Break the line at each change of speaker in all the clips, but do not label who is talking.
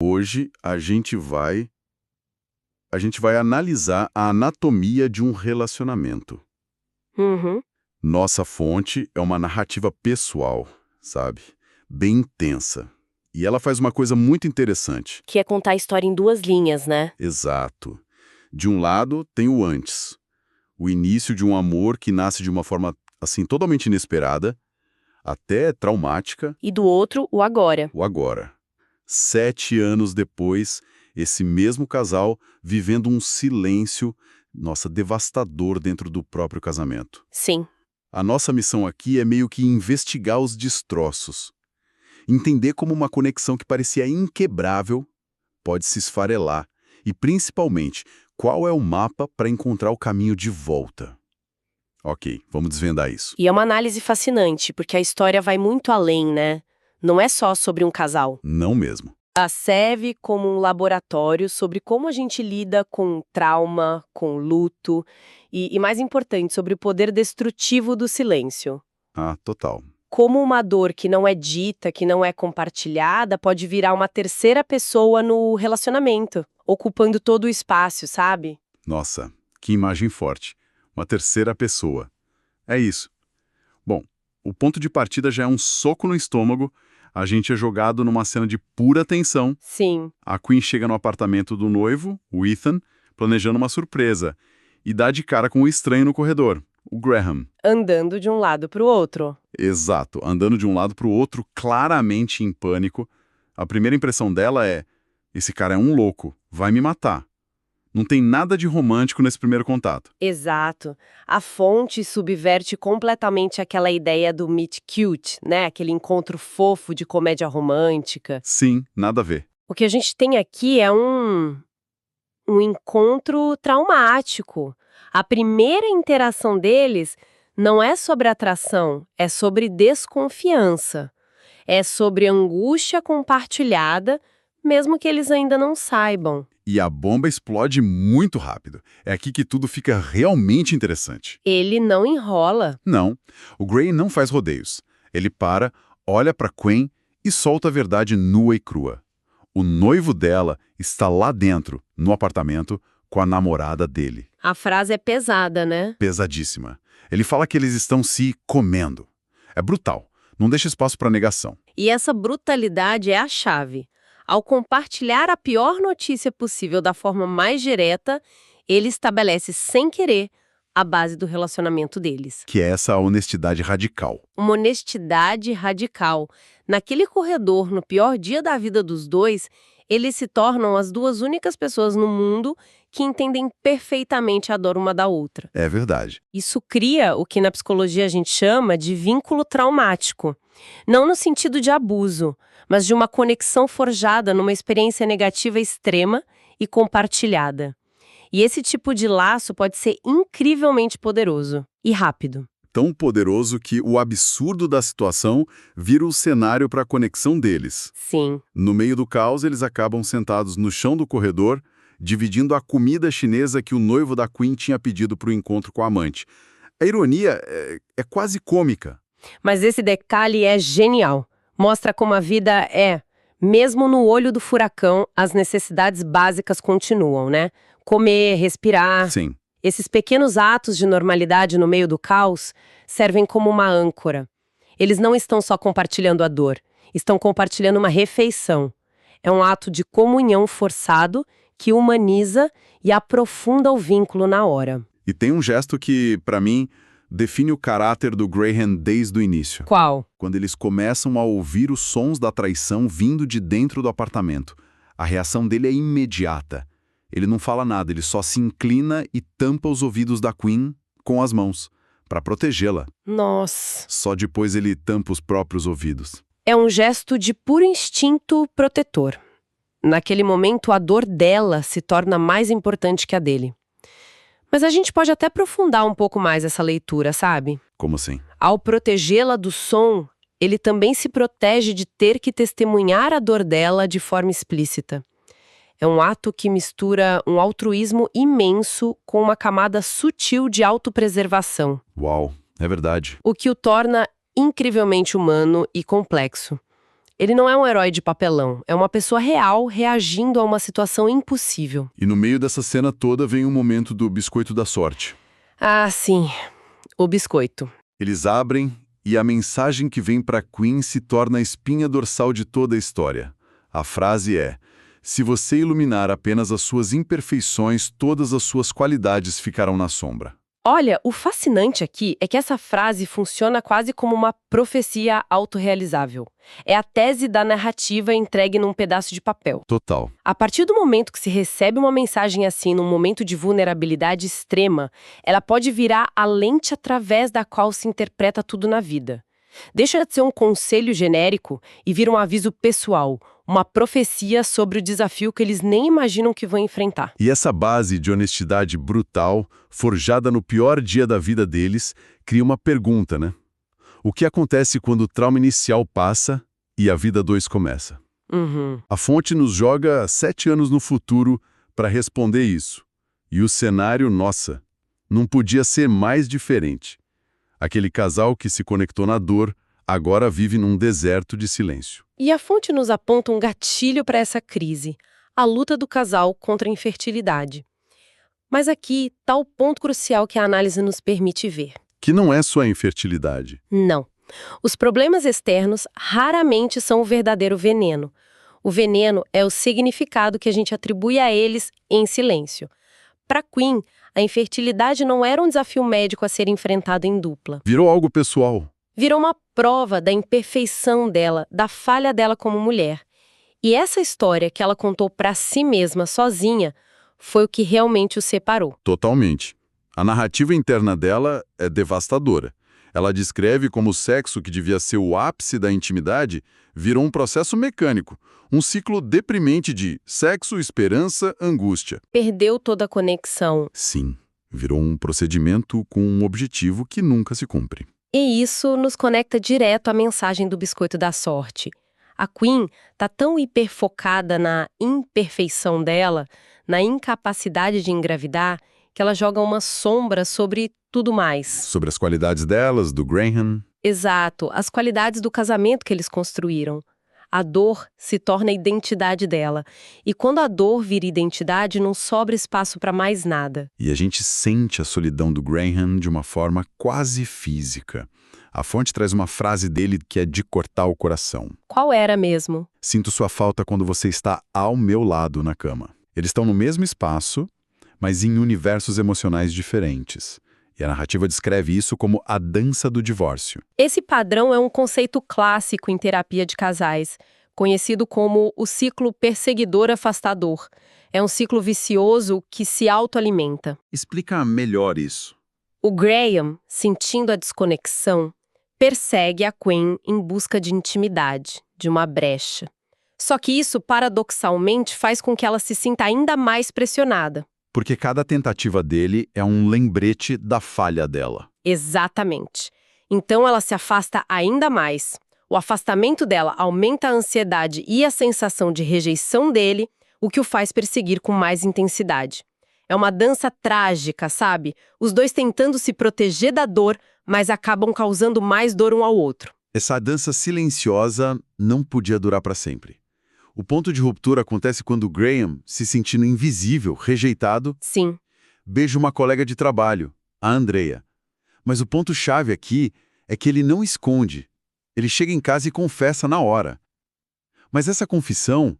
Hoje a gente vai analisar a anatomia de um relacionamento.
Uhum.
Nossa fonte é uma narrativa pessoal, sabe? Bem intensa. E ela faz uma coisa muito interessante.
Que é contar a história em duas linhas, né?
Exato. De um lado, tem o antes. O início de um amor que nasce de uma forma, assim, totalmente inesperada, até traumática,
E do outro, o agora.
o agora. 7 anos depois, esse mesmo casal vivendo um silêncio, nossa, devastador dentro do próprio casamento.
Sim.
A nossa missão aqui é meio que investigar os destroços. Entender como uma conexão que parecia inquebrável pode se esfarelar. E, principalmente, qual é o mapa para encontrar o caminho de volta. Ok, vamos desvendar isso.
E é uma análise fascinante, porque a história vai muito além, né? Não é só sobre um casal.
Não mesmo.
Ela serve como um laboratório sobre como a gente lida com trauma, com luto e mais importante, sobre o poder destrutivo do silêncio.
Ah, total.
Como uma dor que não é dita, que não é compartilhada, pode virar uma terceira pessoa no relacionamento, ocupando todo o espaço, sabe?
Nossa, que imagem forte. Uma terceira pessoa. É isso. Bom, o ponto de partida já é um soco no estômago. A gente é jogado numa cena de pura tensão.
Sim.
A Queen chega no apartamento do noivo, o Ethan, planejando uma surpresa, e dá de cara com um estranho no corredor, o Graham.
Andando de um lado para o outro.
Exato, andando de um lado para o outro, claramente em pânico. A primeira impressão dela é: esse cara é um louco, vai me matar. Não tem nada de romântico nesse primeiro contato.
Exato. A fonte subverte completamente aquela ideia do meet cute, né? Aquele encontro fofo de comédia romântica.
Sim, nada a ver.
O que a gente tem aqui é um encontro traumático. A primeira interação deles não é sobre atração, é sobre desconfiança. É sobre angústia compartilhada, mesmo que eles ainda não saibam.
E a bomba explode muito rápido. É aqui que tudo fica realmente interessante.
Ele não enrola.
Não, o Gray não faz rodeios. Ele para, olha para Quen e solta a verdade nua e crua. O noivo dela está lá dentro, no apartamento, com a namorada dele.
A frase é pesada, né?
Pesadíssima. Ele fala que eles estão se comendo. É brutal. Não deixa espaço para negação.
E essa brutalidade é a chave. Ao compartilhar a pior notícia possível da forma mais direta, ele estabelece sem querer a base do relacionamento deles.
Que é essa honestidade radical.
Uma honestidade radical. Naquele corredor, no pior dia da vida dos dois, eles se tornam as duas únicas pessoas no mundo que entendem perfeitamente a dor uma da outra.
É verdade.
Isso cria o que na psicologia a gente chama de vínculo traumático. Não no sentido de abuso, mas de uma conexão forjada numa experiência negativa extrema e compartilhada. E esse tipo de laço pode ser incrivelmente poderoso e rápido.
Tão poderoso que o absurdo da situação vira o cenário para a conexão deles.
Sim.
No meio do caos, eles acabam sentados no chão do corredor, dividindo a comida chinesa que o noivo da Queen tinha pedido para o encontro com a amante. A ironia é quase cômica.
Mas esse detalhe é genial. Mostra como a vida é. Mesmo no olho do furacão, as necessidades básicas continuam, né? Comer, respirar.
Sim.
Esses pequenos atos de normalidade no meio do caos servem como uma âncora. Eles não estão só compartilhando a dor, estão compartilhando uma refeição. É um ato de comunhão forçado que humaniza e aprofunda o vínculo na hora.
E tem um gesto que, para mim, define o caráter do Graham desde o início.
Qual?
Quando eles começam a ouvir os sons da traição vindo de dentro do apartamento. A reação dele é imediata. Ele não fala nada, ele só se inclina e tampa os ouvidos da Queen com as mãos, para protegê-la.
Nossa.
Só depois ele tampa os próprios ouvidos.
É um gesto de puro instinto protetor. Naquele momento, a dor dela se torna mais importante que a dele. Mas a gente pode até aprofundar um pouco mais essa leitura, sabe?
Como assim?
Ao protegê-la do som, ele também se protege de ter que testemunhar a dor dela de forma explícita. É um ato que mistura um altruísmo imenso com uma camada sutil de autopreservação.
Uau, é verdade.
O que o torna incrivelmente humano e complexo. Ele não é um herói de papelão, é uma pessoa real reagindo a uma situação impossível.
E no meio dessa cena toda vem o momento do biscoito da sorte.
Ah, sim, o biscoito.
Eles abrem e a mensagem que vem para Queen se torna a espinha dorsal de toda a história. A frase é: se você iluminar apenas as suas imperfeições, todas as suas qualidades ficarão na sombra.
Olha, o fascinante aqui é que essa frase funciona quase como uma profecia autorrealizável. É a tese da narrativa entregue num pedaço de papel.
Total.
A partir do momento que se recebe uma mensagem assim, num momento de vulnerabilidade extrema, ela pode virar a lente através da qual se interpreta tudo na vida. Deixa de ser um conselho genérico e vira um aviso pessoal, uma profecia sobre o desafio que eles nem imaginam que vão enfrentar.
E essa base de honestidade brutal, forjada no pior dia da vida deles, cria uma pergunta, né? O que acontece quando o trauma inicial passa e a vida 2 começa? A fonte nos joga 7 anos no futuro para responder isso. E o cenário, nossa, não podia ser mais diferente. Aquele casal que se conectou na dor, agora vive num deserto de silêncio.
E a fonte nos aponta um gatilho para essa crise, a luta do casal contra a infertilidade. Mas aqui está o ponto crucial que a análise nos permite ver.
Que não é só a infertilidade.
Não. Os problemas externos raramente são o verdadeiro veneno. O veneno é o significado que a gente atribui a eles em silêncio. Para Queen, a infertilidade não era um desafio médico a ser enfrentado em dupla.
Virou algo pessoal.
Virou uma prova da imperfeição dela, da falha dela como mulher. E essa história que ela contou para si mesma, sozinha, foi o que realmente o separou.
Totalmente. A narrativa interna dela é devastadora. Ela descreve como o sexo, que devia ser o ápice da intimidade, virou um processo mecânico, um ciclo deprimente de sexo, esperança, angústia.
Perdeu toda a conexão.
Sim, virou um procedimento com um objetivo que nunca se cumpre.
E isso nos conecta direto à mensagem do biscoito da sorte. A Queen tá tão hiperfocada na imperfeição dela, na incapacidade de engravidar, que ela joga uma sombra sobre tudo mais.
Sobre as qualidades delas, do Graham.
Exato, as qualidades do casamento que eles construíram. A dor se torna a identidade dela. E quando a dor vira identidade, não sobra espaço para mais nada.
E a gente sente a solidão do Graham de uma forma quase física. A fonte traz uma frase dele que é de cortar o coração.
Qual era mesmo?
Sinto sua falta quando você está ao meu lado na cama. Eles estão no mesmo espaço, mas em universos emocionais diferentes. E a narrativa descreve isso como a dança do divórcio.
Esse padrão é um conceito clássico em terapia de casais, conhecido como o ciclo perseguidor-afastador. É um ciclo vicioso que se autoalimenta.
Explica melhor isso.
O Graham, sentindo a desconexão, persegue a Queen em busca de intimidade, de uma brecha. Só que isso, paradoxalmente, faz com que ela se sinta ainda mais pressionada.
Porque cada tentativa dele é um lembrete da falha dela.
Exatamente. Então ela se afasta ainda mais. O afastamento dela aumenta a ansiedade e a sensação de rejeição dele, o que o faz perseguir com mais intensidade. É uma dança trágica, sabe? Os dois tentando se proteger da dor, mas acabam causando mais dor um ao outro.
Essa dança silenciosa não podia durar para sempre. O ponto de ruptura acontece quando Graham, se sentindo invisível, rejeitado,
Sim.
beija uma colega de trabalho, a Andrea. Mas o ponto-chave aqui é que ele não esconde. Ele chega em casa e confessa na hora. Mas essa confissão,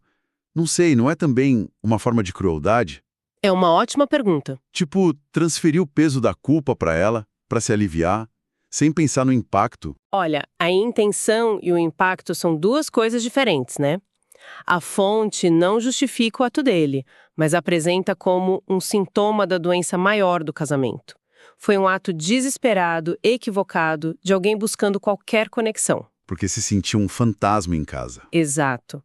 não sei, não é também uma forma de crueldade?
É uma ótima pergunta.
Tipo, transferir o peso da culpa para ela, para se aliviar, sem pensar no impacto.
Olha, a intenção e o impacto são duas coisas diferentes, né? A fonte não justifica o ato dele, mas apresenta como um sintoma da doença maior do casamento. Foi um ato desesperado, equivocado, de alguém buscando qualquer conexão.
Porque se sentiu um fantasma em casa.
Exato.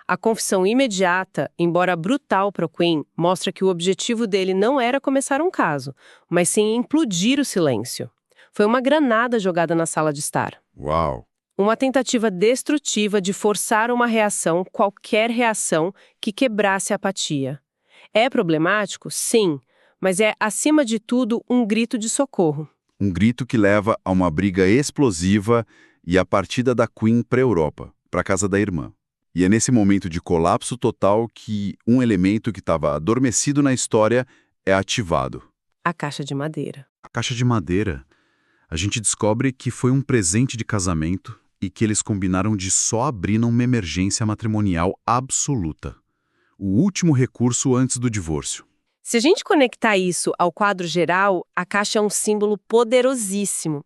A confissão imediata, embora brutal para o Queen, mostra que o objetivo dele não era começar um caso, mas sim implodir o silêncio. Foi uma granada jogada na sala de estar.
Uau!
Uma tentativa destrutiva de forçar uma reação, qualquer reação, que quebrasse a apatia. É problemático? Sim, mas é, acima de tudo, um grito de socorro.
Um grito que leva a uma briga explosiva e a partida da Queen para a Europa, para a casa da irmã. E é nesse momento de colapso total que um elemento que estava adormecido na história é ativado.
A caixa de madeira.
A caixa de madeira. A gente descobre que foi um presente de casamento e que eles combinaram de só abrir numa emergência matrimonial absoluta. O último recurso antes do divórcio.
Se a gente conectar isso ao quadro geral, a caixa é um símbolo poderosíssimo.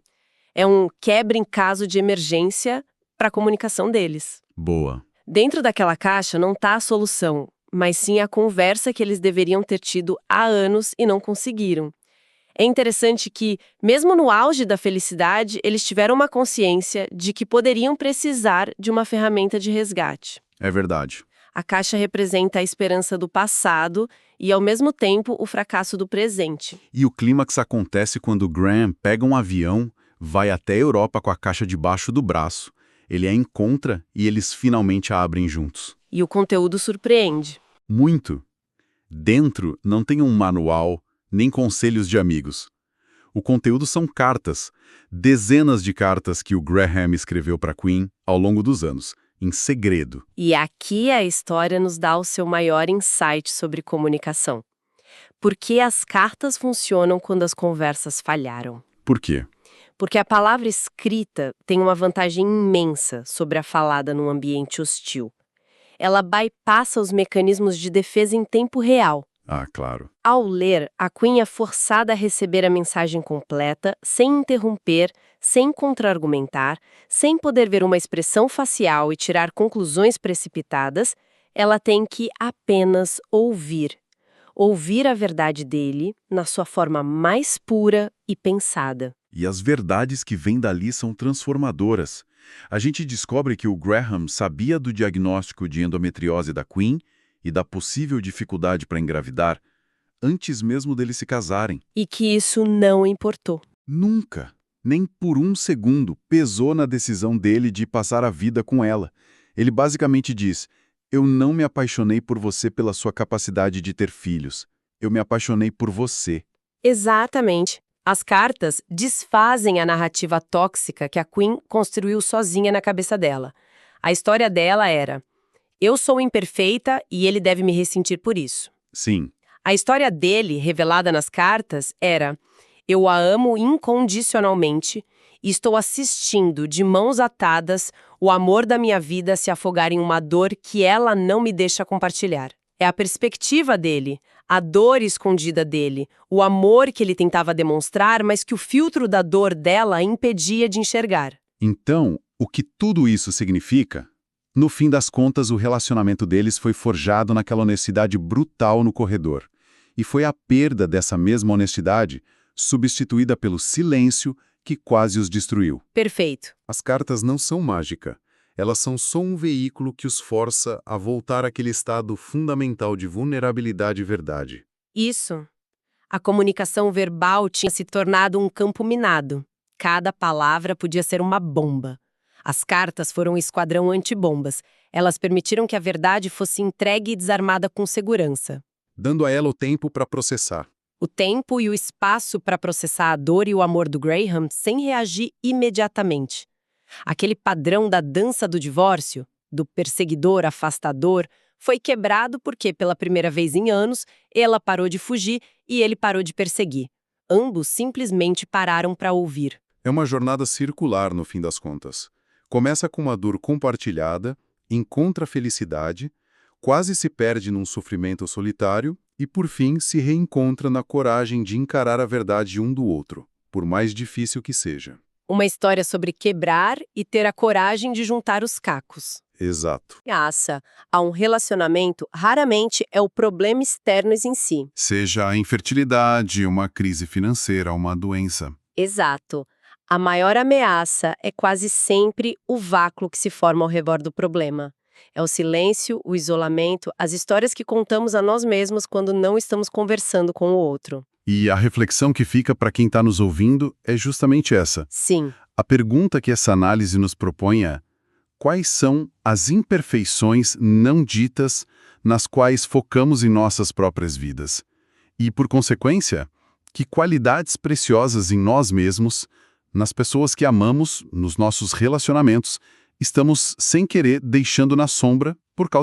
É um quebra em caso de emergência para a comunicação deles.
Boa.
Dentro daquela caixa não está a solução, mas sim a conversa que eles deveriam ter tido há anos e não conseguiram. É interessante que, mesmo no auge da felicidade, eles tiveram uma consciência de que poderiam precisar de uma ferramenta de resgate.
É verdade.
A caixa representa a esperança do passado e, ao mesmo tempo, o fracasso do presente.
E o clímax acontece quando Graham pega um avião, vai até a Europa com a caixa debaixo do braço. Ele a encontra e eles finalmente a abrem juntos.
E o conteúdo surpreende.
Muito. Dentro não tem um manual, nem conselhos de amigos. O conteúdo são cartas, dezenas de cartas que o Graham escreveu para Queen ao longo dos anos, em segredo.
E aqui a história nos dá o seu maior insight sobre comunicação. Por que as cartas funcionam quando as conversas falharam?
Por quê?
Porque a palavra escrita tem uma vantagem imensa sobre a falada num ambiente hostil. Ela bypassa os mecanismos de defesa em tempo real.
Ah, claro.
Ao ler, a Queen é forçada a receber a mensagem completa, sem interromper, sem contra-argumentar, sem poder ver uma expressão facial e tirar conclusões precipitadas. Ela tem que apenas ouvir. Ouvir a verdade dele na sua forma mais pura e pensada.
E as verdades que vêm dali são transformadoras. A gente descobre que o Graham sabia do diagnóstico de endometriose da Queen e da possível dificuldade para engravidar antes mesmo deles se casarem.
E que isso não importou.
Nunca, nem por um segundo, pesou na decisão dele de passar a vida com ela. Ele basicamente diz: eu não me apaixonei por você pela sua capacidade de ter filhos. Eu me apaixonei por você.
Exatamente. As cartas desfazem a narrativa tóxica que a Queen construiu sozinha na cabeça dela. A história dela era: eu sou imperfeita e ele deve me ressentir por isso.
Sim.
A história dele, revelada nas cartas, era: eu a amo incondicionalmente e estou assistindo, de mãos atadas, o amor da minha vida se afogar em uma dor que ela não me deixa compartilhar. É a perspectiva dele, a dor escondida dele, o amor que ele tentava demonstrar, mas que o filtro da dor dela impedia de enxergar.
Então, o que tudo isso significa? No fim das contas, o relacionamento deles foi forjado naquela honestidade brutal no corredor. E foi a perda dessa mesma honestidade, substituída pelo silêncio, que quase os destruiu.
Perfeito.
As cartas não são mágica. Elas são só um veículo que os força a voltar àquele estado fundamental de vulnerabilidade e verdade.
Isso. A comunicação verbal tinha se tornado um campo minado. Cada palavra podia ser uma bomba. As cartas foram um esquadrão antibombas. Elas permitiram que a verdade fosse entregue e desarmada com segurança.
Dando a ela o tempo para processar.
O tempo e o espaço para processar a dor e o amor do Graham sem reagir imediatamente. Aquele padrão da dança do divórcio, do perseguidor afastador, foi quebrado porque, pela primeira vez em anos, ela parou de fugir e ele parou de perseguir. Ambos simplesmente pararam para ouvir.
É uma jornada circular, no fim das contas. Começa com uma dor compartilhada, encontra a felicidade, quase se perde num sofrimento solitário e, por fim, se reencontra na coragem de encarar a verdade um do outro, por mais difícil que seja.
Uma história sobre quebrar e ter a coragem de juntar os cacos.
Exato.
Ameaça a um relacionamento raramente é o problema externo em si.
Seja a infertilidade, uma crise financeira, uma doença.
Exato. A maior ameaça é quase sempre o vácuo que se forma ao redor do problema. É o silêncio, o isolamento, as histórias que contamos a nós mesmos quando não estamos conversando com o outro.
E a reflexão que fica para quem está nos ouvindo é justamente essa.
Sim.
A pergunta que essa análise nos propõe é: quais são as imperfeições não ditas nas quais focamos em nossas próprias vidas? E, por consequência, que qualidades preciosas em nós mesmos, nas pessoas que amamos, nos nossos relacionamentos, estamos, sem querer, deixando na sombra por causa